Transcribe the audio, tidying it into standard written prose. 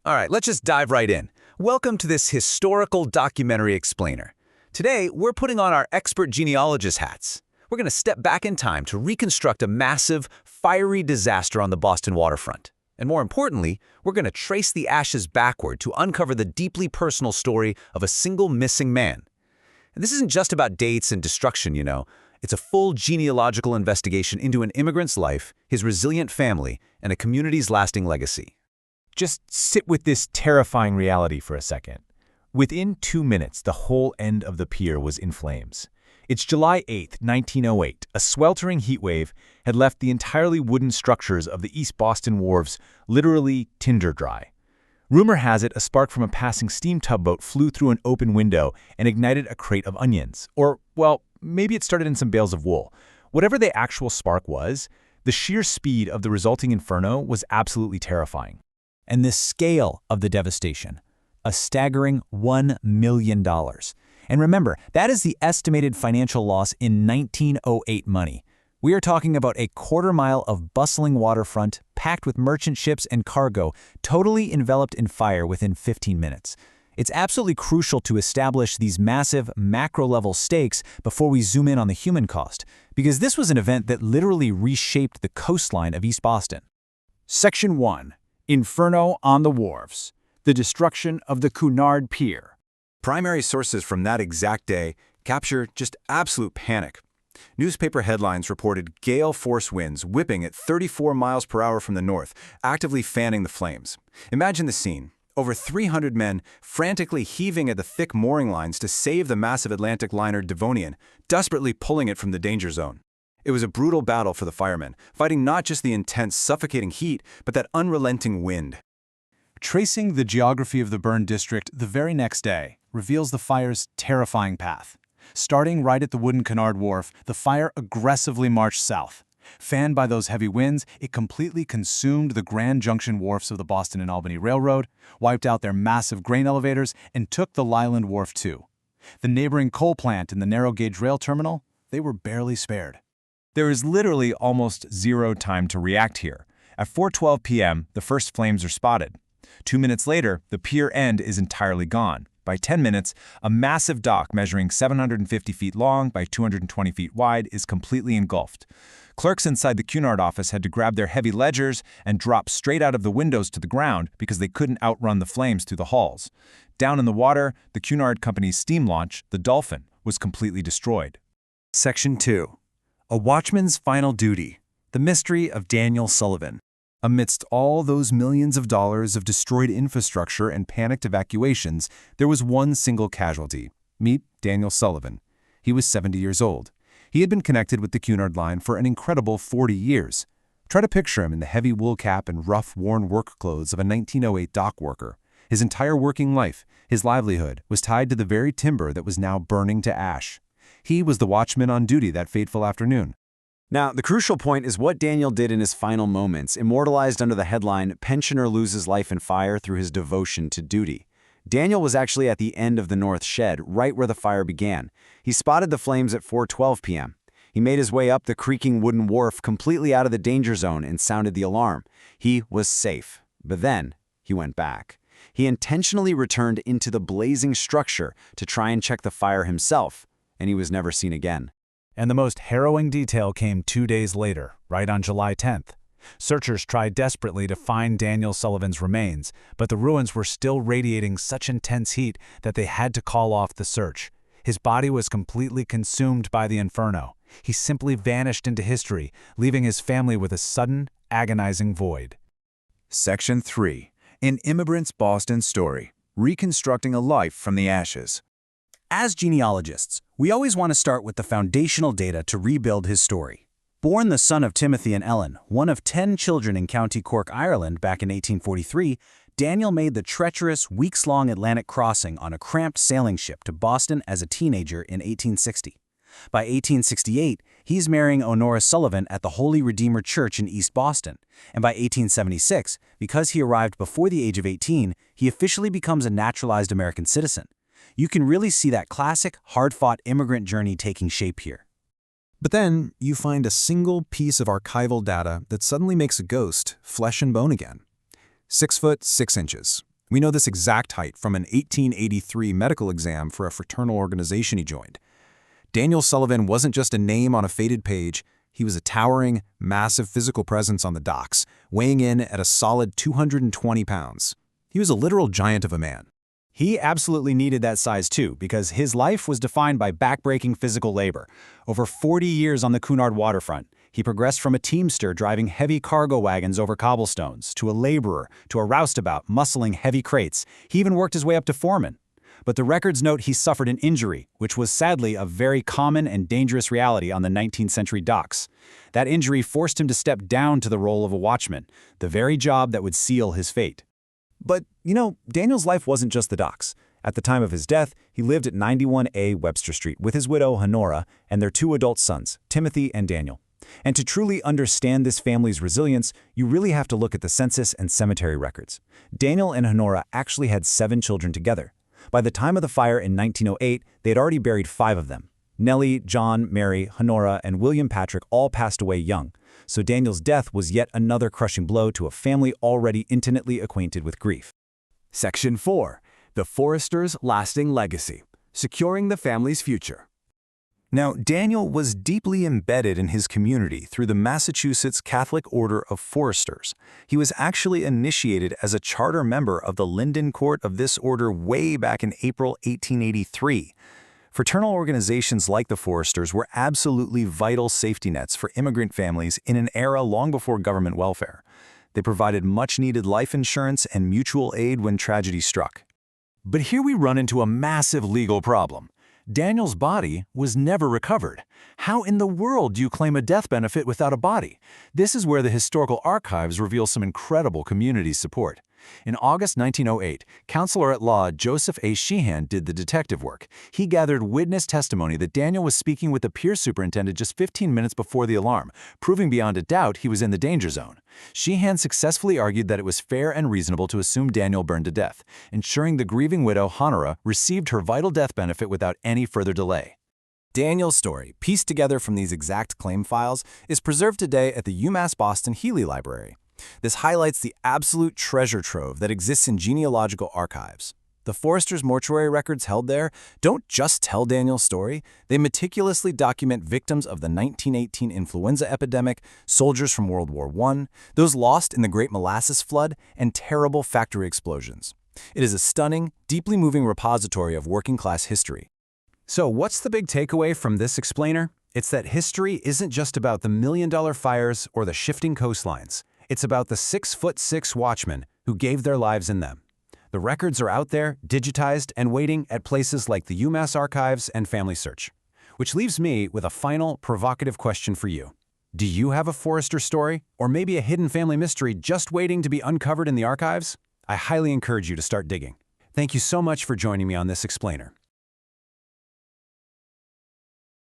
All right, let's just dive right in. Welcome to this historical documentary explainer. Today, we're putting on our expert genealogist hats. We're going to step back in time to reconstruct a massive, fiery disaster on the Boston waterfront. And more importantly, we're going to trace the ashes backward to uncover the deeply personal story of a single missing man. And this isn't just about dates and destruction, you know. It's a full genealogical investigation into an immigrant's life, his resilient family, and a community's lasting legacy. Just sit with this terrifying reality for a second. Within 2 minutes, the whole end of the pier was in flames. It's July 8, 1908. A sweltering heat wave had left the entirely wooden structures of the East Boston wharves literally tinder dry. Rumor has it a spark from a passing steam tugboat flew through an open window and ignited a crate of onions. Or, well, maybe it started in some bales of wool. Whatever the actual spark was, the sheer speed of the resulting inferno was absolutely terrifying. And the scale of the devastation, a staggering $1 million. And remember, that is the estimated financial loss in 1908 money. We are talking about a quarter-mile of bustling waterfront, packed with merchant ships and cargo, totally enveloped in fire within 15 minutes. It's absolutely crucial to establish these massive, macro-level stakes before we zoom in on the human cost, because this was an event that literally reshaped the coastline of East Boston. Section 1. Inferno on the Wharves. The destruction of the Cunard Pier. Primary sources from that exact day capture just absolute panic. Newspaper headlines reported gale force winds whipping at 34 miles per hour from the north, actively fanning the flames. Imagine the scene. Over 300 men frantically heaving at the thick mooring lines to save the massive Atlantic liner Devonian, desperately pulling it from the danger zone. It was a brutal battle for the firemen, fighting not just the intense, suffocating heat, but that unrelenting wind. Tracing the geography of the burned district the very next day reveals the fire's terrifying path. Starting right at the wooden Cunard Wharf, the fire aggressively marched south. Fanned by those heavy winds, it completely consumed the Grand Junction wharfs of the Boston and Albany Railroad, wiped out their massive grain elevators, and took the Lyland Wharf too. The neighboring coal plant and the narrow-gauge rail terminal, they were barely spared. There is literally almost zero time to react here. At 4:12 p.m., the first flames are spotted. 2 minutes later, the pier end is entirely gone. By 10 minutes, a massive dock measuring 750 feet long by 220 feet wide is completely engulfed. Clerks inside the Cunard office had to grab their heavy ledgers and drop straight out of the windows to the ground because they couldn't outrun the flames through the halls. Down in the water, the Cunard Company's steam launch, the Dolphin, was completely destroyed. Section 2. A Watchman's Final Duty. The Mystery of Daniel Sullivan. Amidst all those millions of dollars of destroyed infrastructure and panicked evacuations, there was one single casualty. Meet Daniel Sullivan. He was 70 years old. He had been connected with the Cunard Line for an incredible 40 years. Try to picture him in the heavy wool cap and rough, worn work clothes of a 1908 dock worker. His entire working life, his livelihood, was tied to the very timber that was now burning to ash. He was the watchman on duty that fateful afternoon. Now, the crucial point is what Daniel did in his final moments, immortalized under the headline, "Pensioner Loses Life in Fire Through His Devotion to Duty." Daniel was actually at the end of the north shed, right where the fire began. He spotted the flames at 4:12 p.m. He made his way up the creaking wooden wharf completely out of the danger zone and sounded the alarm. He was safe. But then, he went back. He intentionally returned into the blazing structure to try and check the fire himself, and he was never seen again. And the most harrowing detail came 2 days later, right on July 10th. Searchers tried desperately to find Daniel Sullivan's remains, but the ruins were still radiating such intense heat that they had to call off the search. His body was completely consumed by the inferno. He simply vanished into history, leaving his family with a sudden, agonizing void. Section 3. An Immigrant's Boston Story. Reconstructing a Life from the Ashes. As genealogists, we always want to start with the foundational data to rebuild his story. Born the son of Timothy and Ellen, one of 10 children in County Cork, Ireland, back in 1843, Daniel made the treacherous, weeks-long Atlantic crossing on a cramped sailing ship to Boston as a teenager in 1860. By 1868, he's marrying Honora Sullivan at the Holy Redeemer Church in East Boston, and by 1876, because he arrived before the age of 18, he officially becomes a naturalized American citizen. You can really see that classic, hard-fought immigrant journey taking shape here. But then, you find a single piece of archival data that suddenly makes a ghost flesh and bone again. 6 foot 6 inches. We know this exact height from an 1883 medical exam for a fraternal organization he joined. Daniel Sullivan wasn't just a name on a faded page, he was a towering, massive physical presence on the docks, weighing in at a solid 220 pounds. He was a literal giant of a man. He absolutely needed that size too, because his life was defined by backbreaking physical labor. Over 40 years on the Cunard waterfront, he progressed from a teamster driving heavy cargo wagons over cobblestones, to a laborer, to a roustabout muscling heavy crates. He even worked his way up to foreman. But the records note he suffered an injury, which was sadly a very common and dangerous reality on the 19th century docks. That injury forced him to step down to the role of a watchman, the very job that would seal his fate. But, Daniel's life wasn't just the docks. At the time of his death, he lived at 91A Webster Street with his widow, Honora, and their 2 adult sons, Timothy and Daniel. And to truly understand this family's resilience, you really have to look at the census and cemetery records. Daniel and Honora actually had 7 children together. By the time of the fire in 1908, they had already buried 5 of them. Nellie, John, Mary, Honora, and William Patrick all passed away young, so Daniel's death was yet another crushing blow to a family already intimately acquainted with grief. Section 4. The Forester's Lasting Legacy, Securing the Family's Future. Now, Daniel was deeply embedded in his community through the Massachusetts Catholic Order of Foresters. He was actually initiated as a charter member of the Linden Court of this order way back in April 1883. Fraternal organizations like the Foresters were absolutely vital safety nets for immigrant families in an era long before government welfare. They provided much-needed life insurance and mutual aid when tragedy struck. But here we run into a massive legal problem. Daniel's body was never recovered. How in the world do you claim a death benefit without a body? This is where the historical archives reveal some incredible community support. In August 1908, Counselor at Law Joseph A. Sheehan did the detective work. He gathered witness testimony that Daniel was speaking with the pier superintendent just 15 minutes before the alarm, proving beyond a doubt he was in the danger zone. Sheehan successfully argued that it was fair and reasonable to assume Daniel burned to death, ensuring the grieving widow, Honora, received her vital death benefit without any further delay. Daniel's story, pieced together from these exact claim files, is preserved today at the UMass Boston Healey Library. This highlights the absolute treasure trove that exists in genealogical archives. The Foresters' mortuary records held there don't just tell Daniel's story, they meticulously document victims of the 1918 influenza epidemic, soldiers from World War I, those lost in the Great Molasses Flood, and terrible factory explosions. It is a stunning, deeply moving repository of working-class history. So what's the big takeaway from this explainer? It's that history isn't just about the million-dollar fires or the shifting coastlines. It's about the 6'6" watchmen who gave their lives in them. The records are out there, digitized, and waiting at places like the UMass Archives and Family Search. Which leaves me with a final, provocative question for you. Do you have a Forester story, or maybe a hidden family mystery just waiting to be uncovered in the archives? I highly encourage you to start digging. Thank you so much for joining me on this explainer.